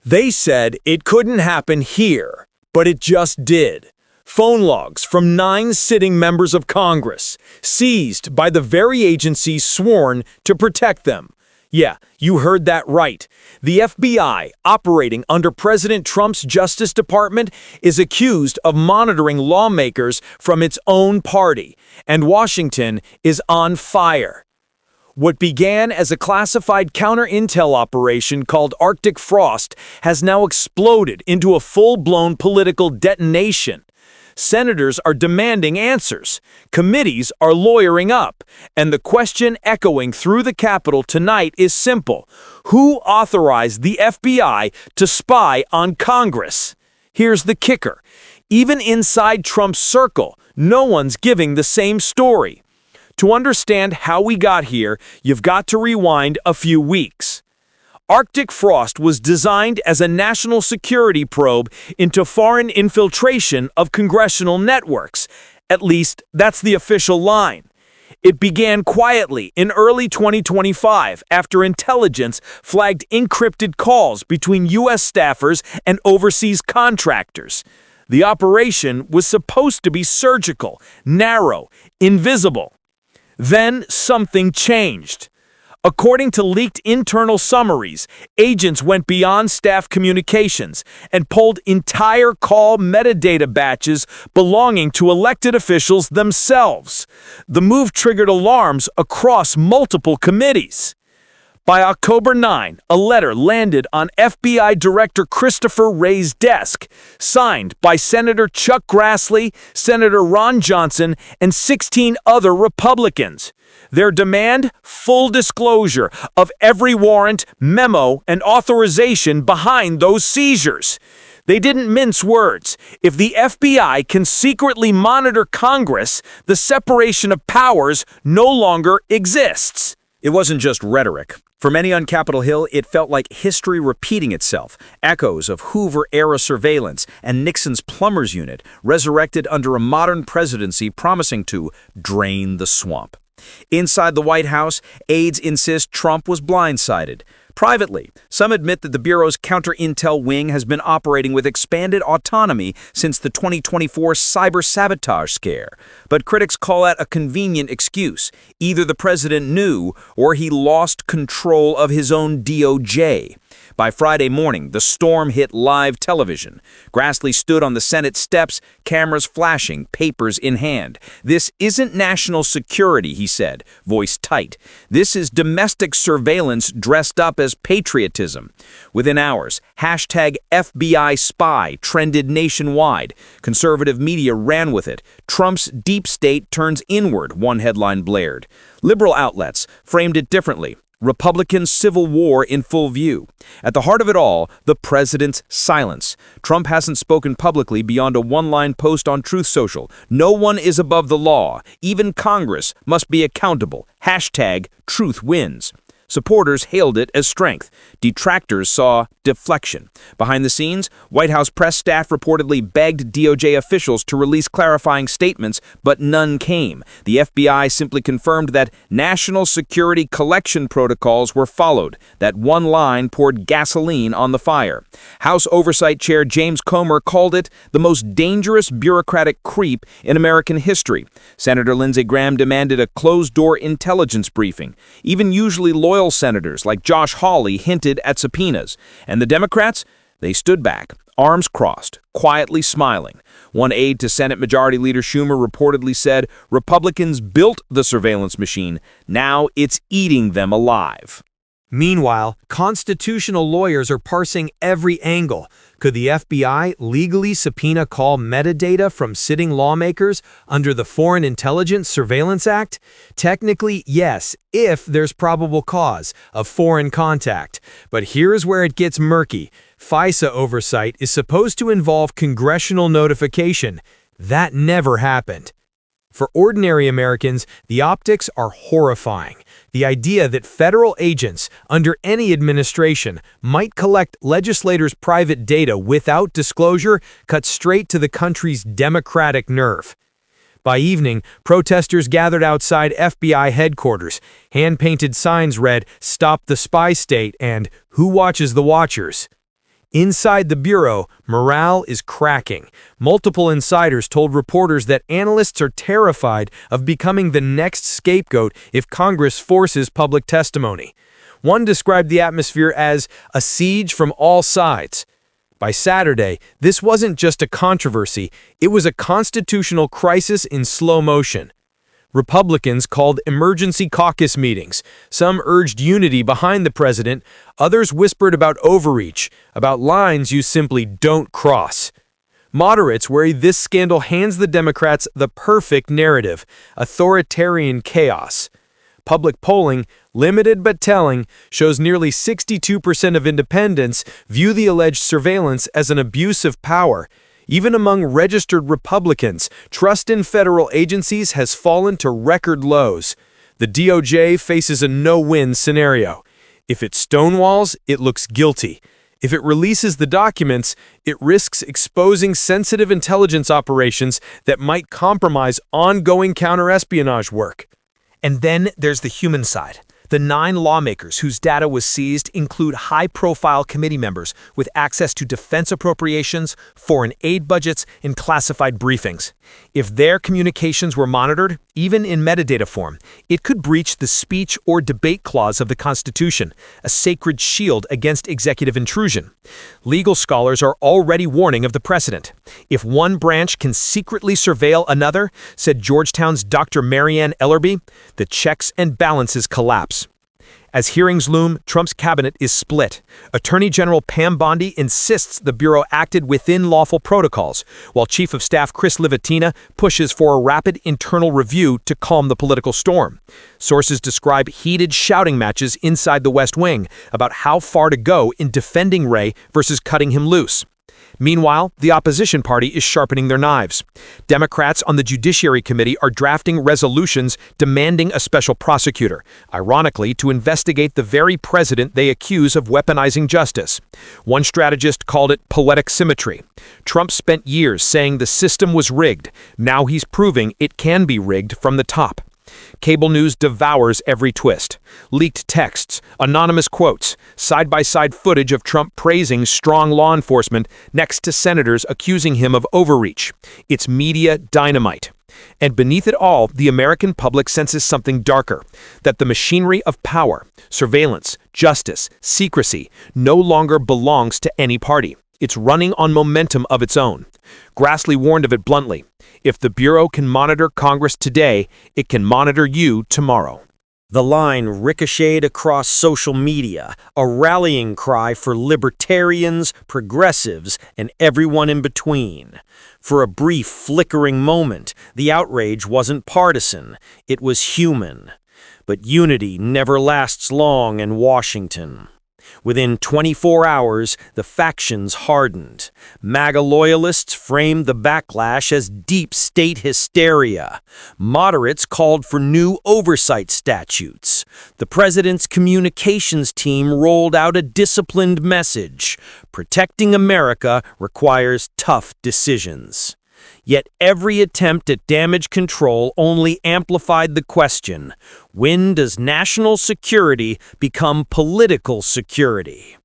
They said it couldn't happen here, but it just did. Phone logs from 9 sitting members of Congress, seized by the very agencies sworn to protect them. Yeah, you heard that right. The FBI, operating under President Trump's Justice Department, is accused of monitoring lawmakers from its own party, and Washington is on fire. What began as a classified counter-intel operation called Arctic Frost has now exploded into a full-blown political detonation. Senators are demanding answers, committees are lawyering up, and the question echoing through the Capitol tonight is simple: who authorized the FBI to spy on Congress? Here's the kicker: even inside Trump's circle, no one's giving the same story. To understand how we got here, you've got to rewind a few weeks. Arctic Frost was designed as a national security probe into foreign infiltration of congressional networks. At least, that's the official line. It began quietly in early 2025 after intelligence flagged encrypted calls between U.S. staffers and overseas contractors. The operation was supposed to be surgical, narrow, invisible. Then something changed. According to leaked internal summaries, agents went beyond staff communications and pulled entire call metadata batches belonging to elected officials themselves. The move triggered alarms across multiple committees. By October 9, a letter landed on FBI Director Christopher Wray's desk, signed by Senator Chuck Grassley, Senator Ron Johnson, and 16 other Republicans. Their demand: full disclosure of every warrant, memo, and authorization behind those seizures. They didn't mince words. If the FBI can secretly monitor Congress, the separation of powers no longer exists. It wasn't just rhetoric. For many on Capitol Hill, it felt like history repeating itself. Echoes of Hoover-era surveillance and Nixon's plumbers unit resurrected under a modern presidency promising to drain the swamp. Inside the White House, aides insist Trump was blindsided. Privately, some admit that the Bureau's counter-intel wing has been operating with expanded autonomy since the 2024 cyber-sabotage scare. But critics call that a convenient excuse. Either the president knew or he lost control of his own DOJ. By Friday morning, the storm hit live television. Grassley stood on the Senate steps, cameras flashing, papers in hand. "This isn't national security," he said, voice tight. "This is domestic surveillance dressed up as patriotism." Within hours, #FBI spy trended nationwide. Conservative media ran with it. "Trump's deep state turns inward," one headline blared. Liberal outlets framed it differently. "Republican civil war in full view." At the heart of it all, the president's silence. Trump hasn't spoken publicly beyond a one-line post on Truth Social. "No one is above the law. Even Congress must be accountable. #Truth wins." Supporters hailed it as strength. Detractors saw deflection. Behind the scenes, White House press staff reportedly begged DOJ officials to release clarifying statements, but none came. The FBI simply confirmed that national security collection protocols were followed. That one line poured gasoline on the fire. House Oversight Chair James Comer called it the most dangerous bureaucratic creep in American history. Senator Lindsey Graham demanded a closed-door intelligence briefing. Even usually loyal senators like Josh Hawley hinted at subpoenas. And the Democrats? They stood back, arms crossed, quietly smiling. One aide to Senate Majority Leader Schumer reportedly said, "Republicans built the surveillance machine. Now it's eating them alive." Meanwhile, constitutional lawyers are parsing every angle. Could the FBI legally subpoena call metadata from sitting lawmakers under the Foreign Intelligence Surveillance Act? Technically, yes, if there's probable cause of foreign contact. But here's where it gets murky. FISA oversight is supposed to involve congressional notification. That never happened. For ordinary Americans, the optics are horrifying. The idea that federal agents, under any administration, might collect legislators' private data without disclosure cuts straight to the country's democratic nerve. By evening, protesters gathered outside FBI headquarters. Hand-painted signs read, "Stop the Spy State" and "Who Watches the Watchers?" Inside the Bureau, morale is cracking. Multiple insiders told reporters that analysts are terrified of becoming the next scapegoat if Congress forces public testimony. One described the atmosphere as a siege from all sides. By Saturday, this wasn't just a controversy, it was a constitutional crisis in slow motion. Republicans called emergency caucus meetings. Some urged unity behind the president. Others whispered about overreach, about lines you simply don't cross. Moderates worry this scandal hands the Democrats the perfect narrative, authoritarian chaos. Public polling, limited but telling, shows nearly 62% of independents view the alleged surveillance as an abuse of power. Even among registered Republicans, trust in federal agencies has fallen to record lows. The DOJ faces a no-win scenario. If it stonewalls, it looks guilty. If it releases the documents, it risks exposing sensitive intelligence operations that might compromise ongoing counterespionage work. And then there's the human side. The 9 lawmakers whose data was seized include high-profile committee members with access to defense appropriations, foreign aid budgets, and classified briefings. If their communications were monitored, even in metadata form, it could breach the speech or debate clause of the Constitution, a sacred shield against executive intrusion. Legal scholars are already warning of the precedent. If one branch can secretly surveil another, said Georgetown's Dr. Marianne Ellerby, the checks and balances collapse. As hearings loom, Trump's cabinet is split. Attorney General Pam Bondi insists the Bureau acted within lawful protocols, while Chief of Staff Chris Livatina pushes for a rapid internal review to calm the political storm. Sources describe heated shouting matches inside the West Wing about how far to go in defending Wray versus cutting him loose. Meanwhile, the opposition party is sharpening their knives. Democrats on the Judiciary Committee are drafting resolutions demanding a special prosecutor, ironically to investigate the very president they accuse of weaponizing justice. One strategist called it poetic symmetry. Trump spent years saying the system was rigged. Now he's proving it can be rigged from the top. Cable news devours every twist. Leaked texts, anonymous quotes, side-by-side footage of Trump praising strong law enforcement next to senators accusing him of overreach. It's media dynamite. And beneath it all, the American public senses something darker, that the machinery of power, surveillance, justice, secrecy, no longer belongs to any party. It's running on momentum of its own. Grassley warned of it bluntly. If the Bureau can monitor Congress today, it can monitor you tomorrow. The line ricocheted across social media, a rallying cry for libertarians, progressives, and everyone in between. For a brief, flickering moment, the outrage wasn't partisan, it was human. But unity never lasts long in Washington. Within 24 hours, the factions hardened. MAGA loyalists framed the backlash as deep state hysteria. Moderates called for new oversight statutes. The president's communications team rolled out a disciplined message. Protecting America requires tough decisions. Yet every attempt at damage control only amplified the question, when does national security become political security?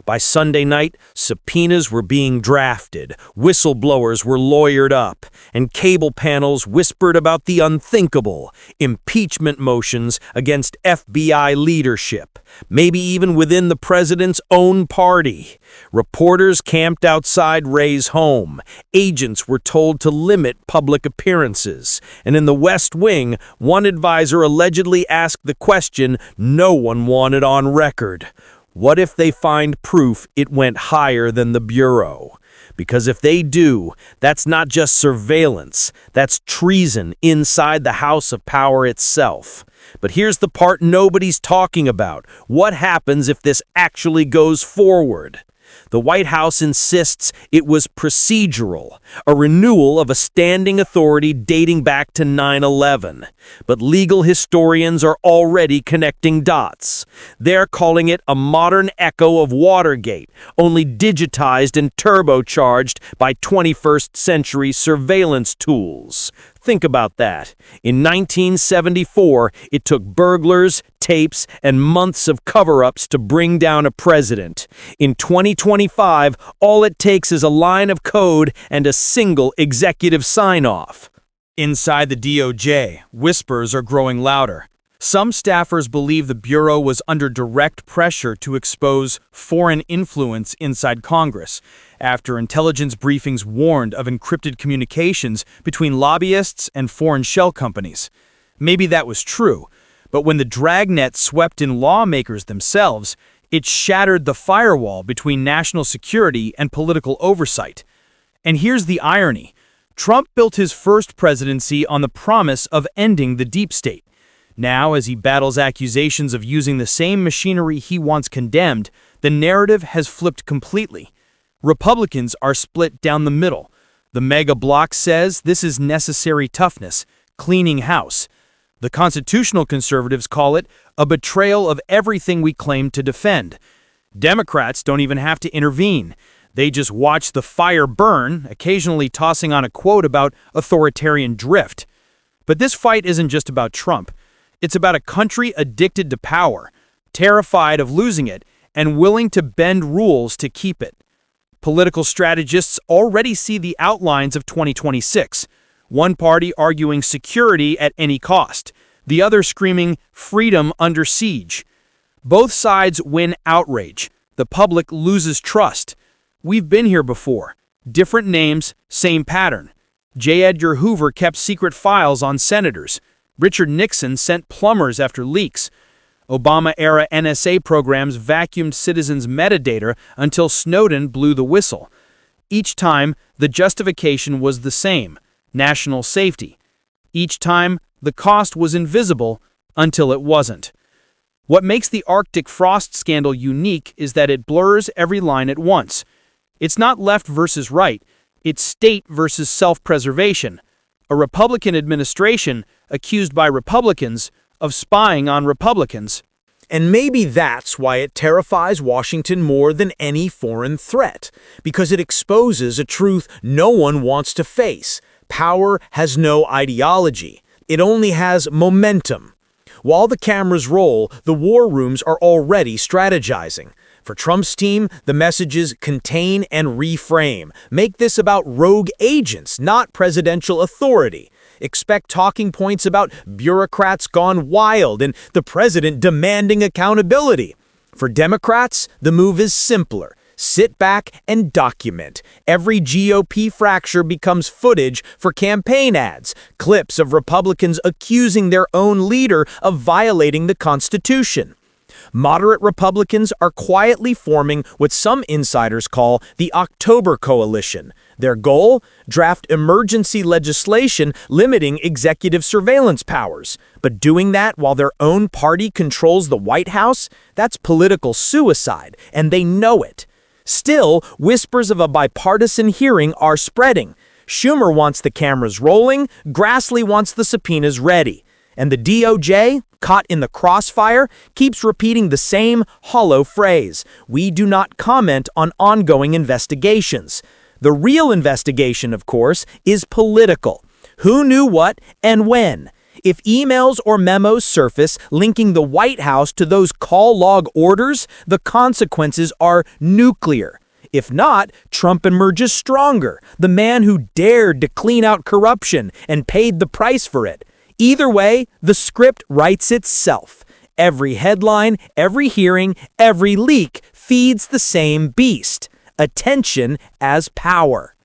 By Sunday night, subpoenas were being drafted, whistleblowers were lawyered up, and cable panels whispered about the unthinkable, impeachment motions against FBI leadership, maybe even within the president's own party. Reporters camped outside Wray's home. Agents were told to limit public appearances. And in the West Wing, one advisor allegedly asked the question no one wanted on record. What if they find proof it went higher than the Bureau? Because if they do, that's not just surveillance, that's treason inside the House of Power itself. But here's the part nobody's talking about. What happens if this actually goes forward? The White House insists it was procedural, a renewal of a standing authority dating back to 9/11. But legal historians are already connecting dots. They're calling it a modern echo of Watergate, only digitized and turbocharged by 21st century surveillance tools. Think about that. In 1974, it took burglars, tapes, and months of cover-ups to bring down a president. In 2025, all it takes is a line of code and a single executive sign-off. Inside the DOJ, whispers are growing louder. Some staffers believe the Bureau was under direct pressure to expose foreign influence inside Congress, after intelligence briefings warned of encrypted communications between lobbyists and foreign shell companies. Maybe that was true, but when the dragnet swept in lawmakers themselves, it shattered the firewall between national security and political oversight. And here's the irony. Trump built his first presidency on the promise of ending the deep state. Now, as he battles accusations of using the same machinery he once condemned, the narrative has flipped completely. Republicans are split down the middle. The mega bloc says this is necessary toughness, cleaning house. The constitutional conservatives call it a betrayal of everything we claim to defend. Democrats don't even have to intervene. They just watch the fire burn, occasionally tossing on a quote about authoritarian drift. But this fight isn't just about Trump. It's about a country addicted to power, terrified of losing it, and willing to bend rules to keep it. Political strategists already see the outlines of 2026. One party arguing security at any cost, the other screaming freedom under siege. Both sides win outrage. The public loses trust. We've been here before. Different names, same pattern. J. Edgar Hoover kept secret files on senators. Richard Nixon sent plumbers after leaks. Obama-era NSA programs vacuumed citizens' metadata until Snowden blew the whistle. Each time, the justification was the same: national safety. Each time, the cost was invisible until it wasn't. What makes the Arctic frost scandal unique is that it blurs every line at once. It's not left versus right, it's state versus self-preservation. A Republican administration accused by Republicans of spying on Republicans. And maybe that's why it terrifies Washington more than any foreign threat, because it exposes a truth no one wants to face. Power has no ideology. It only has momentum. While the cameras roll, the war rooms are already strategizing. For Trump's team, the messages contain and reframe. Make this about rogue agents, not presidential authority. Expect talking points about bureaucrats gone wild and the president demanding accountability. For Democrats, the move is simpler. Sit back and document. Every GOP fracture becomes footage for campaign ads, clips of Republicans accusing their own leader of violating the Constitution. Moderate Republicans are quietly forming what some insiders call the October Coalition. Their goal? Draft emergency legislation limiting executive surveillance powers. But doing that while their own party controls the White House? That's political suicide, and they know it. Still, whispers of a bipartisan hearing are spreading. Schumer wants the cameras rolling, Grassley wants the subpoenas ready. And the DOJ, caught in the crossfire, keeps repeating the same hollow phrase: we do not comment on ongoing investigations. The real investigation, of course, is political. Who knew what and when? If emails or memos surface linking the White House to those call log orders, the consequences are nuclear. If not, Trump emerges stronger, the man who dared to clean out corruption and paid the price for it. Either way, the script writes itself. Every headline, every hearing, every leak feeds the same beast: attention as power.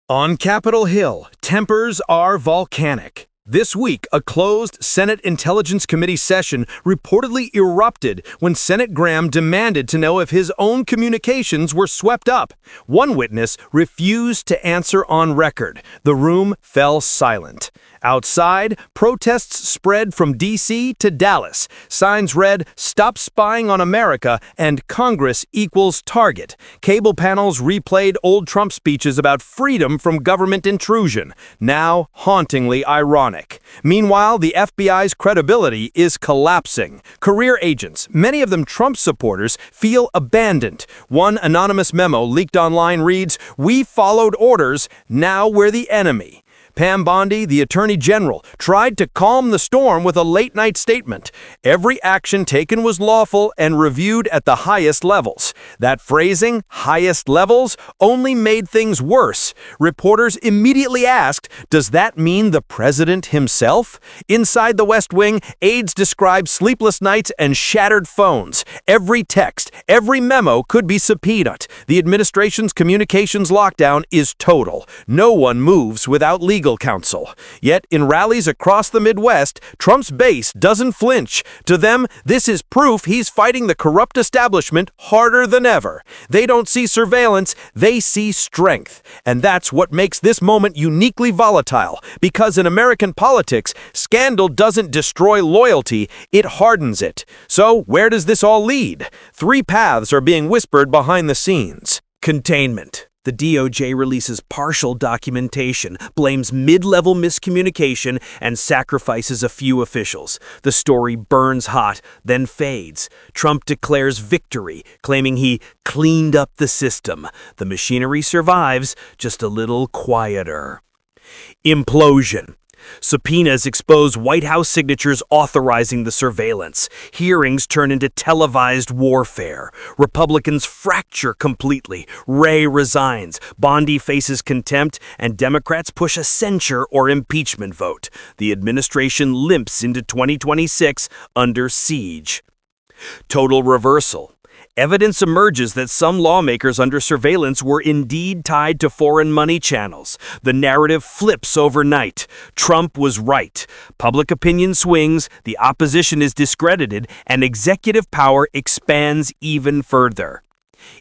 On Capitol Hill, tempers are volcanic. This week, a closed Senate Intelligence Committee session reportedly erupted when Senate Graham demanded to know if his own communications were swept up. One witness refused to answer on record. The room fell silent. Outside, protests spread from D.C. to Dallas. Signs read, "Stop spying on America," and "Congress equals target." Cable panels replayed old Trump speeches about freedom from government intrusion, now hauntingly ironic. Meanwhile, the FBI's credibility is collapsing. Career agents, many of them Trump supporters, feel abandoned. One anonymous memo leaked online reads, "We followed orders, now we're the enemy." Pam Bondi, the Attorney General, tried to calm the storm with a late-night statement. Every action taken was lawful and reviewed at the highest levels. That phrasing, highest levels, only made things worse. Reporters immediately asked, does that mean the president himself? Inside the West Wing, aides described sleepless nights and shattered phones. Every text, every memo could be subpoenaed. The administration's communications lockdown is total. No one moves without legal counsel. Yet, in rallies across the Midwest, Trump's base doesn't flinch. To them, this is proof he's fighting the corrupt establishment harder than ever. They don't see surveillance, they see strength. And that's what makes this moment uniquely volatile, because in American politics, scandal doesn't destroy loyalty, it hardens it. So, where does this all lead? Three paths are being whispered behind the scenes. Containment. The DOJ releases partial documentation, blames mid-level miscommunication, and sacrifices a few officials. The story burns hot, then fades. Trump declares victory, claiming he cleaned up the system. The machinery survives, just a little quieter. Implosion. Subpoenas expose White House signatures authorizing the surveillance. Hearings turn into televised warfare. Republicans fracture completely. Wray resigns. Bondi faces contempt, and Democrats push a censure or impeachment vote. The administration limps into 2026 under siege. Total reversal. Evidence emerges that some lawmakers under surveillance were indeed tied to foreign money channels. The narrative flips overnight. Trump was right. Public opinion swings, the opposition is discredited, and executive power expands even further.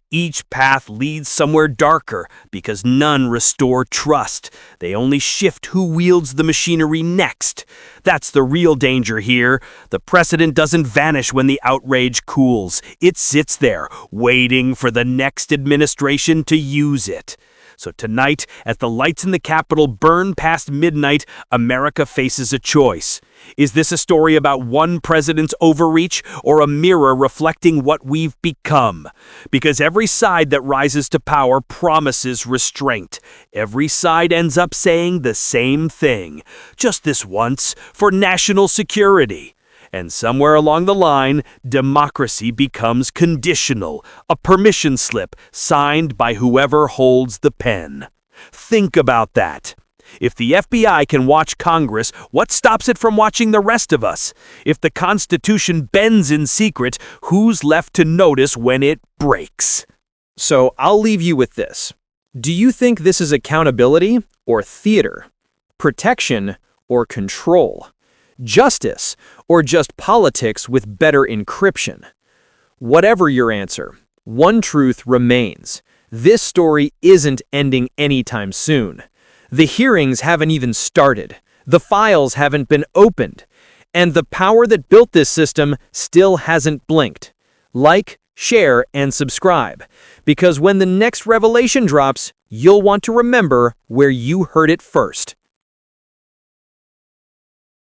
Each path leads somewhere darker because none restore trust. They only shift who wields the machinery next. That's the real danger here. The precedent doesn't vanish when the outrage cools. It sits there, waiting for the next administration to use it. So tonight, as the lights in the Capitol burn past midnight, America faces a choice. Is this a story about one president's overreach or a mirror reflecting what we've become? Because every side that rises to power promises restraint. Every side ends up saying the same thing. Just this once, for national security. And somewhere along the line, democracy becomes conditional, a permission slip signed by whoever holds the pen. Think about that. If the FBI can watch Congress, what stops it from watching the rest of us? If the Constitution bends in secret, who's left to notice when it breaks? So I'll leave you with this. Do you think this is accountability or theater? Protection or control? Justice, or just politics with better encryption? Whatever your answer, one truth remains. This story isn't ending anytime soon. The hearings haven't even started. The files haven't been opened. And the power that built this system still hasn't blinked. Like, share, and subscribe. Because when the next revelation drops, you'll want to remember where you heard it first.